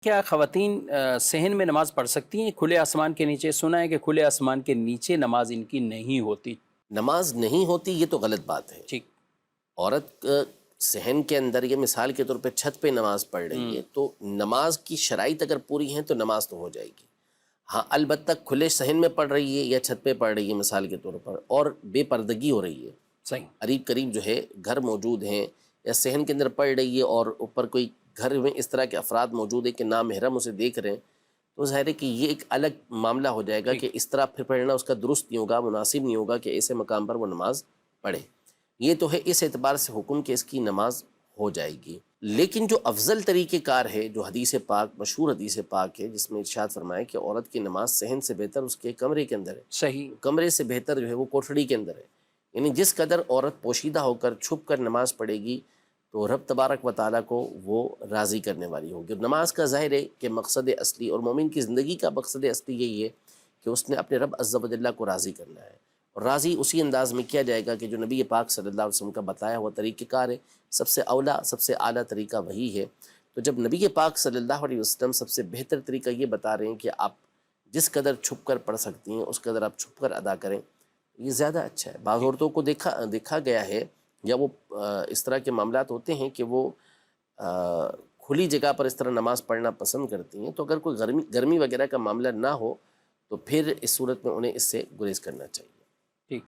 کیا خواتین صحن میں نماز پڑھ سکتی ہیں کھلے آسمان کے نیچے؟ سنا ہے کہ کھلے آسمان کے نیچے نماز ان کی نہیں ہوتی۔ نماز نہیں ہوتی یہ تو غلط بات ہے۔ ٹھیک۔ عورت صحن کے اندر یہ مثال کے طور پہ چھت پہ نماز پڑھ رہی ہے تو نماز کی شرائط اگر پوری ہیں تو نماز تو ہو جائے گی۔ ہاں البتہ کھلے صحن میں پڑھ رہی ہے یا چھت پہ پڑھ رہی ہے مثال کے طور پر اور بے پردگی ہو رہی ہے، صحیح۔ قریب قریب جو ہے گھر موجود ہیں یا صحن کے اندر پڑھ رہی ہے اور اوپر کوئی گھر میں اس طرح کے افراد موجود ہیں کہ نامحرم اسے دیکھ رہے ہیں، تو ظاہر ہے کہ یہ ایک الگ معاملہ ہو جائے گا ٹھیک۔ کہ اس طرح پھر پڑھنا اس کا درست نہیں ہوگا، مناسب نہیں ہوگا کہ ایسے مقام پر وہ نماز پڑھے۔ یہ تو ہے اس اعتبار سے حکم کہ اس کی نماز ہو جائے گی۔ لیکن جو افضل طریقہ کار ہے، جو حدیث پاک مشہور حدیث پاک ہے جس میں ارشاد فرمایا کہ عورت کی نماز صحن سے بہتر اس کے کمرے کے اندر ہے، صحیح۔ کمرے سے بہتر جو ہے وہ کوٹھڑی کے اندر ہے۔ یعنی جس قدر عورت پوشیدہ ہو کر چھپ کر نماز پڑھے گی تو رب تبارک و تعالیٰ کو وہ راضی کرنے والی ہوگی۔ اور نماز کا ظاہر ہے کہ مقصد اصلی اور مومن کی زندگی کا مقصد اصلی یہی ہے کہ اس نے اپنے رب عز و جل کو راضی کرنا ہے، اور راضی اسی انداز میں کیا جائے گا کہ جو نبی پاک صلی اللہ علیہ وسلم کا بتایا ہوا طریقہ کار ہے، سب سے اولا سب سے اعلیٰ طریقہ وہی ہے۔ تو جب نبی پاک صلی اللہ علیہ وسلم سب سے بہتر طریقہ یہ بتا رہے ہیں کہ آپ جس قدر چھپ کر پڑھ سکتی ہیں اس قدر آپ چھپ کر ادا کریں، یہ زیادہ اچھا ہے۔ بعض عورتوں کو دیکھا گیا ہے یا وہ اس طرح کے معاملات ہوتے ہیں کہ وہ کھلی جگہ پر اس طرح نماز پڑھنا پسند کرتی ہیں، تو اگر کوئی گرمی وغیرہ کا معاملہ نہ ہو تو پھر اس صورت میں انہیں اس سے گریز کرنا چاہیے۔